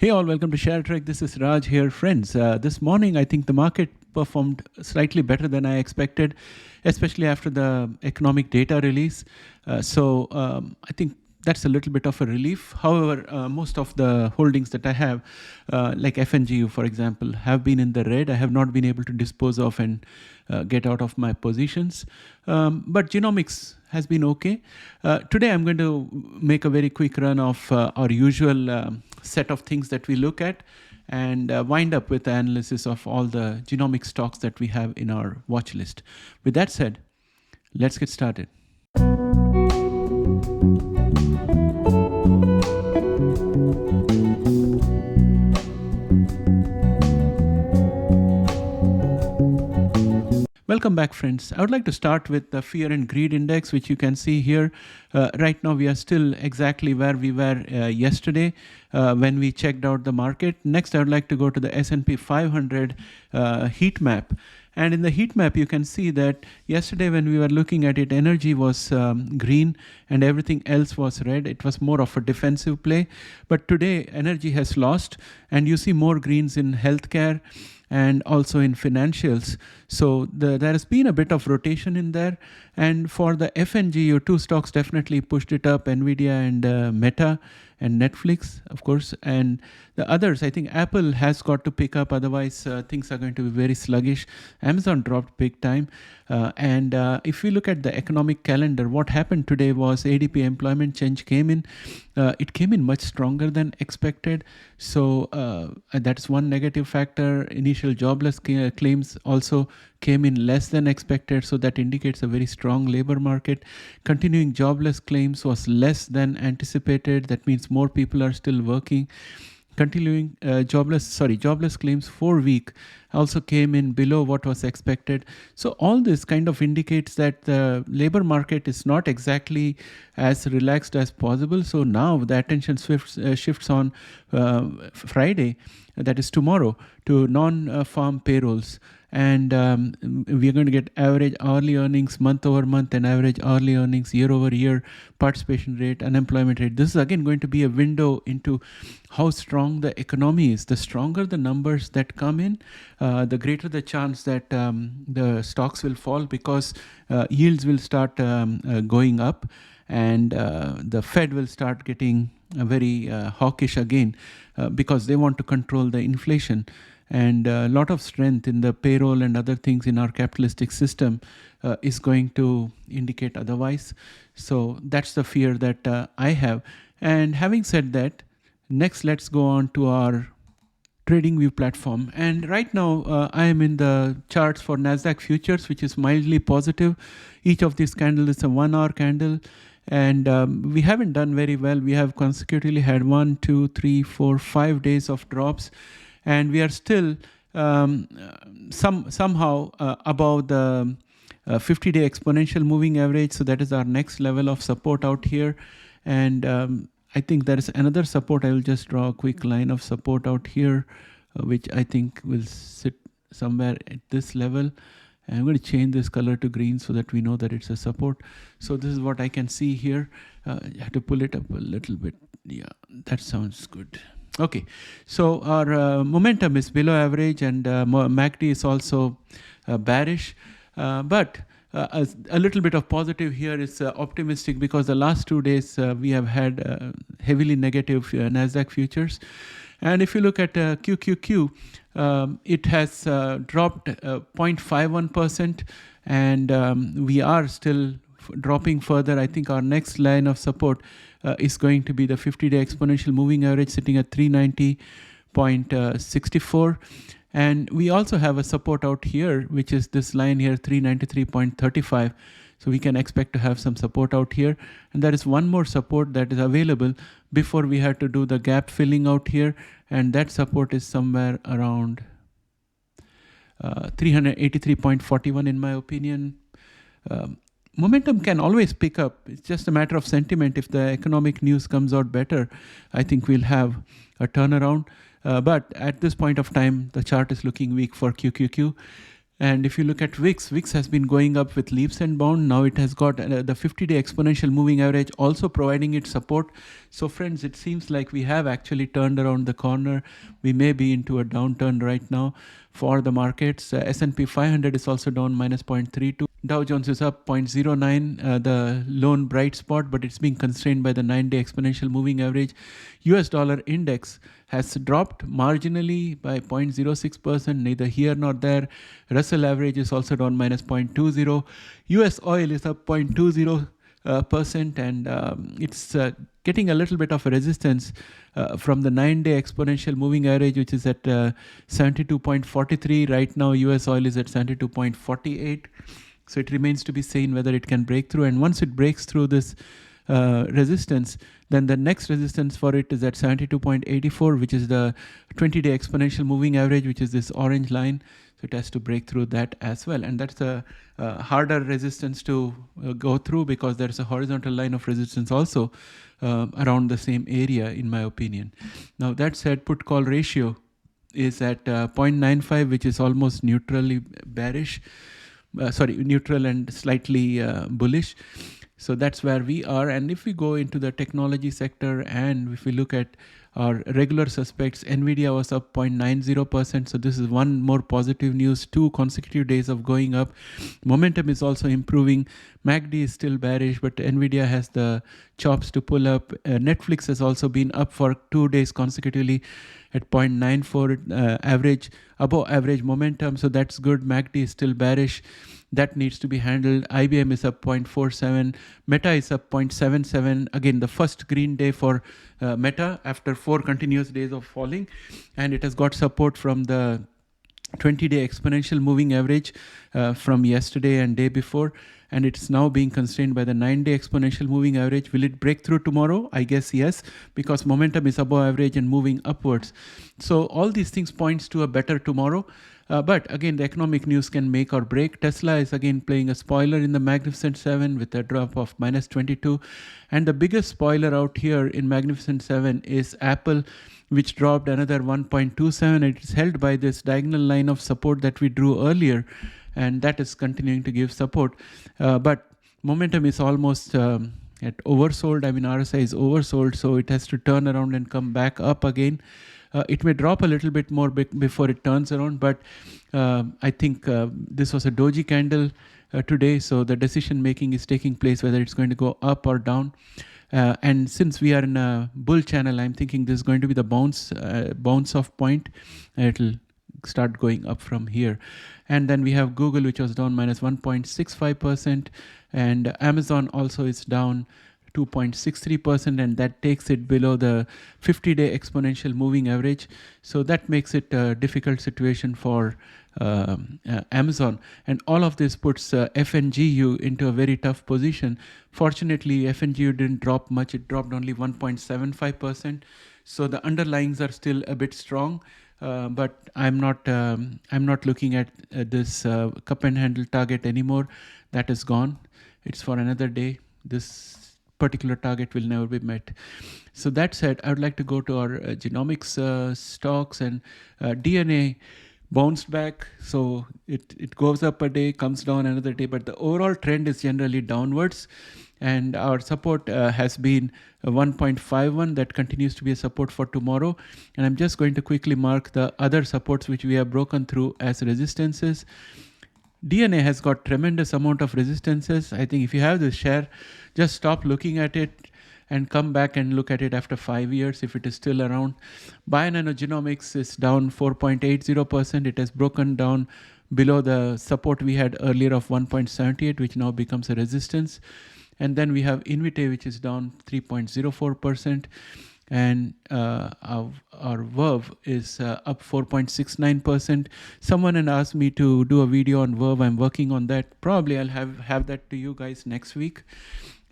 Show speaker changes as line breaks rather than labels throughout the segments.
Hey all, welcome to ShareTreck. This is Raj here. Friends, this morning I think the market performed slightly better than I expected, especially after the economic data release. I think that's a little bit of a relief. However, most of the holdings that I have, like FNGU, for example, have been in the red. I have not been able to dispose of and get out of my positions. But genomics has been okay. Today I'm going to make a very quick run of our usual set of things that we look at and wind up with the analysis of all the genomic stocks that we have in our watch list. With that said, let's get started. Welcome back, friends. I would like to start with the fear and greed index, which you can see here. Right now, we are still exactly where we were yesterday when we checked out the market. Next, I would like to go to the S&P 500 heat map. And in the heat map, you can see that yesterday when we were looking at it, energy was green and everything else was red. It was more of a defensive play. But today, energy has lost, and you see more greens in healthcare and also in financials. So there has been a bit of rotation in there. And for the FNGU, two stocks definitely pushed it up, NVDA and Meta and Netflix, of course. And the others, I think Apple has got to pick up, otherwise things are going to be very sluggish. Amazon dropped big time. If we look at the economic calendar, what happened today was ADP employment change came in. It came in much stronger than expected. So that's one negative factor. Initial jobless claims also came in less than expected. So that indicates a very strong labor market. Continuing jobless claims was less than anticipated. That means more people are still working. Continuing jobless claims 4 week also came in below what was expected. So all this kind of indicates that the labor market is not exactly as relaxed as possible. So now the attention shifts on Friday, that is tomorrow, to non-farm payrolls. And we're going to get average hourly earnings month over month and average hourly earnings year over year, participation rate, unemployment rate. This is again going to be a window into how strong the economy is. The stronger the numbers that come in, the greater the chance that the stocks will fall, because yields will start going up, and the Fed will start getting very hawkish again because they want to control the inflation. And a lot of strength in the payroll and other things in our capitalistic system is going to indicate otherwise. So that's the fear that I have. And having said that, next let's go on to our TradingView platform. And right now I am in the charts for Nasdaq futures, which is mildly positive. Each of these candles is a 1 hour candle. And we haven't done very well. We have consecutively had 1, 2, 3, 4, 5 days of drops. And we are still somehow above the 50-day exponential moving average. So that is our next level of support out here. And I think there is another support. I will just draw a quick line of support out here, which I think will sit somewhere at this level. And I'm going to change this color to green so that we know that it's a support. So this is what I can see here. I have to pull it up a little bit. Yeah, that sounds good. Okay, so our momentum is below average, and MACD is also bearish, but a little bit of positive here is optimistic, because the last 2 days we have had heavily negative Nasdaq futures. And if you look at QQQ, it has dropped 0.51%, and we are still dropping further. I think our next line of support is going to be the 50-day exponential moving average sitting at 390.64. And we also have a support out here, which is this line here, 393.35. So we can expect to have some support out here. And there is one more support that is available before we had to do the gap filling out here. And that support is somewhere around 383.41 in my opinion. Momentum can always pick up. It's just a matter of sentiment. If the economic news comes out better, I think we'll have a turnaround. But at this point of time, the chart is looking weak for QQQ. And if you look at VIX, VIX has been going up with leaps and bounds. Now it has got the 50-day exponential moving average also providing its support. So friends, it seems like we have actually turned around the corner. We may be into a downturn right now for the markets. S&P 500 is also down minus 0.32. Dow Jones is up 0.09, the lone bright spot, but it's being constrained by the 9-day exponential moving average. US dollar index has dropped marginally by 0.06%, neither here nor there. Russell average is also down minus 0.20. US oil is up 0.20%, and it's getting a little bit of a resistance from the 9-day exponential moving average, which is at 72.43. Right now, US oil is at 72.48. So it remains to be seen whether it can break through. And once it breaks through this resistance, then the next resistance for it is at 72.84, which is the 20-day exponential moving average, which is this orange line. So it has to break through that as well. And that's a harder resistance to go through, because there's a horizontal line of resistance also around the same area, in my opinion. Now, that said, put-call ratio is at 0.95, which is almost neutrally bearish. Neutral and slightly bullish. So that's where we are. And if we go into the technology sector and if we look at our regular suspects, NVDA was up 0.90%. So this is one more positive news, 2 consecutive days of going up. Momentum is also improving. MACD is still bearish, but NVIDIA has the chops to pull up. Netflix has also been up for 2 days consecutively at 0.94 average, above average momentum. So that's good. MACD is still bearish. That needs to be handled. IBM is up 0.47. Meta is up 0.77. Again, the first green day for Meta after 4 continuous days of falling. And it has got support from the 20-day exponential moving average from yesterday and day before. And it's now being constrained by the 9-day exponential moving average. Will it break through tomorrow? I guess yes, because momentum is above average and moving upwards. So all these things points to a better tomorrow. But again, the economic news can make or break. Tesla is again playing a spoiler in the Magnificent 7 with a drop of minus 22. And the biggest spoiler out here in Magnificent 7 is Apple, which dropped another 1.27. It is held by this diagonal line of support that we drew earlier, and that is continuing to give support. But momentum is almost at oversold. I mean, RSI is oversold, so it has to turn around and come back up again. It may drop a little bit more before it turns around, but I think this was a doji candle today, so the decision making is taking place whether it's going to go up or down. And since we are in a bull channel, I'm thinking this is going to be the bounce off point. It'll start going up from here. And then we have Google, which was down minus 1.65%, and Amazon also is down 2.63%, and that takes it below the 50-day exponential moving average. So that makes it a difficult situation for Amazon. And all of this puts FNGU into a very tough position. Fortunately, FNGU didn't drop much. It dropped only 1.75%. So the underlyings are still a bit strong. But I'm not looking at this cup and handle target anymore. That is gone. It's for another day. This particular target will never be met. So that said, I would like to go to our genomics stocks, and DNA bounced back. So it goes up a day, comes down another day, but the overall trend is generally downwards. And our support has been 1.51. That continues to be a support for tomorrow. And I'm just going to quickly mark the other supports which we have broken through as resistances. DNA has got tremendous amount of resistances. I think if you have this share, just stop looking at it and come back and look at it after 5 years if it is still around. Bionanogenomics is down 4.80%. It has broken down below the support we had earlier of 1.78, which now becomes a resistance. And then we have NVTA, which is down 3.04%. And our VERV is up 4.69%. Someone had asked me to do a video on VERV. I'm working on that. Probably I'll have that to you guys next week.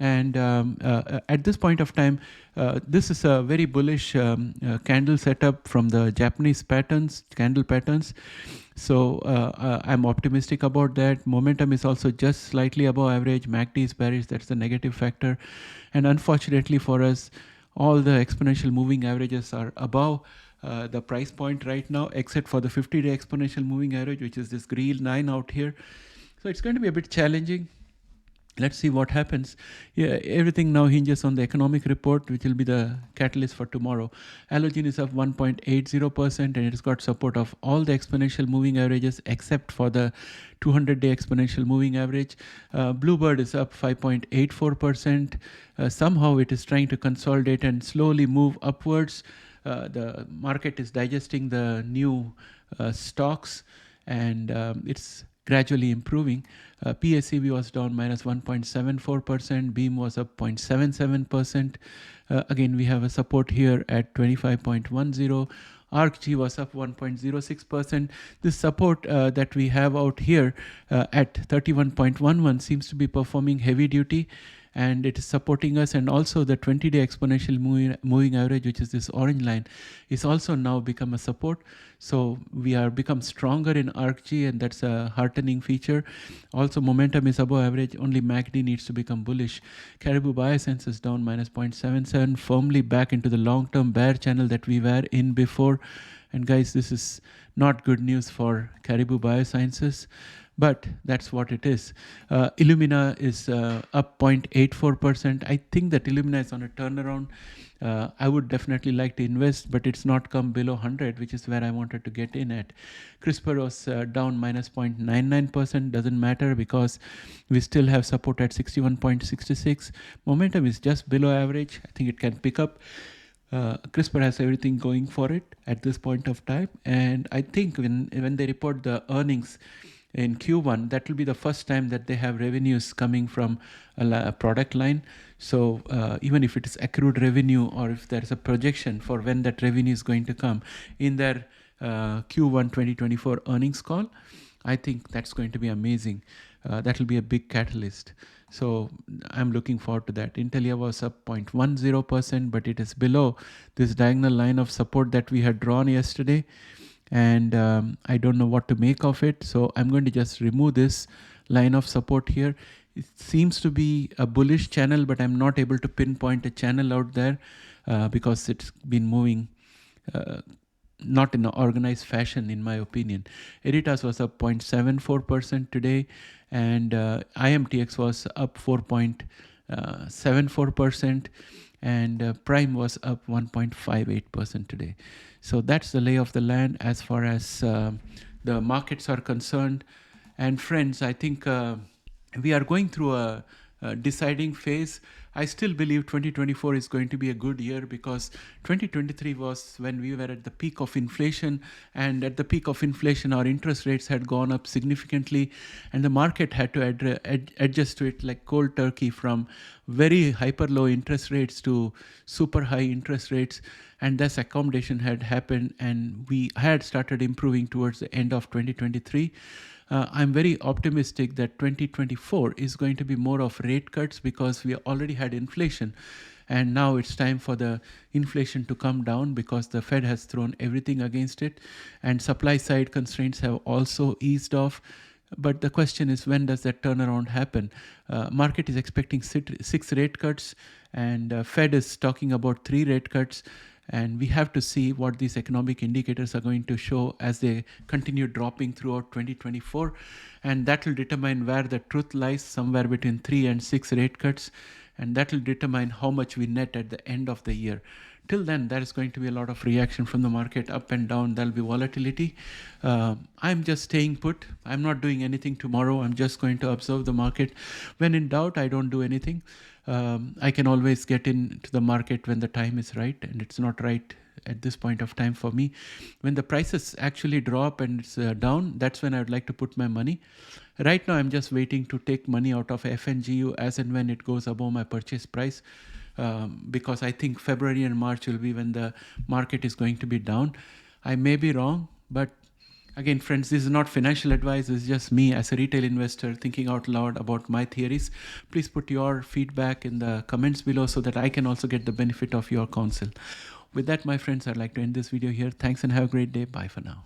And at this point of time, this is a very bullish candle setup from the Japanese candle patterns. So I'm optimistic about that. Momentum is also just slightly above average. MACD is bearish. That's the negative factor. And unfortunately for us, all the exponential moving averages are above the price point right now, except for the 50-day exponential moving average, which is this green line out here. So it's going to be a bit challenging. Let's see what happens. Yeah, everything now hinges on the economic report, which will be the catalyst for tomorrow. Allogene is up 1.80%, and it's got support of all the exponential moving averages except for the 200-day exponential moving average. Bluebird is up 5.84%. Somehow it is trying to consolidate and slowly move upwards. The market is digesting the new stocks, and it's gradually improving. PACB was down minus 1.74%, Beam was up 0.77%. Again, we have a support here at 25.10. ARKG was up 1.06%. This support that we have out here at 31.11 seems to be performing heavy duty, and it is supporting us. And also the 20-day exponential moving average, which is this orange line, is also now become a support. So we are become stronger in ARKG, and that's a heartening feature. Also, momentum is above average. Only MACD needs to become bullish. Caribou Bioscience is down minus 0.77, firmly back into the long-term bear channel that we were in before. And guys, this is not good news for Caribou Biosciences, but that's what it is. Illumina is up 0.84%. I think that Illumina is on a turnaround. I would definitely like to invest, but it's not come below 100, which is where I wanted to get in at. CRISPR was down minus 0.99%. Doesn't matter because we still have support at 61.66. Momentum is just below average. I think it can pick up. CRISPR has everything going for it at this point of time. And I think when they report the earnings in Q1, that will be the first time that they have revenues coming from a product line. So even if it is accrued revenue, or if there's a projection for when that revenue is going to come in their Q1 2024 earnings call, I think that's going to be amazing. That will be a big catalyst. So I'm looking forward to that. Intellia was up 0.10%, but it is below this diagonal line of support that we had drawn yesterday. And I don't know what to make of it. So I'm going to just remove this line of support here. It seems to be a bullish channel, but I'm not able to pinpoint a channel out there because it's been moving not in an organized fashion, in my opinion. Editas was up 0.74% today, and IMTX was up 4.74%, and Prime was up 1.58% today. So that's the lay of the land as far as the markets are concerned. And friends, I think we are going through a deciding phase. I still believe 2024 is going to be a good year because 2023 was when we were at the peak of inflation, and at the peak of inflation our interest rates had gone up significantly, and the market had to adjust to it like cold turkey, from very hyper low interest rates to super high interest rates, and this accommodation had happened, and we had started improving towards the end of 2023. I'm very optimistic that 2024 is going to be more of rate cuts because we already had inflation, and now it's time for the inflation to come down because the Fed has thrown everything against it, and supply side constraints have also eased off. But the question is, when does that turnaround happen? Market is expecting 6 rate cuts, and Fed is talking about 3 rate cuts. And we have to see what these economic indicators are going to show as they continue dropping throughout 2024. And that will determine where the truth lies, somewhere between 3 and 6 rate cuts. And that will determine how much we net at the end of the year. Till then, there is going to be a lot of reaction from the market, up and down. There'll be volatility. I'm just staying put. I'm not doing anything tomorrow. I'm just going to observe the market. When in doubt, I don't do anything. I can always get into the market when the time is right, and it's not right at this point of time for me. When the prices actually drop and it's down, that's when I would like to put my money. Right now, I'm just waiting to take money out of FNGU as and when it goes above my purchase price, because I think February and March will be when the market is going to be down. I may be wrong, but again, friends, this is not financial advice. It's just me as a retail investor thinking out loud about my theories. Please put your feedback in the comments below so that I can also get the benefit of your counsel. With that, my friends, I'd like to end this video here. Thanks and have a great day. Bye for now.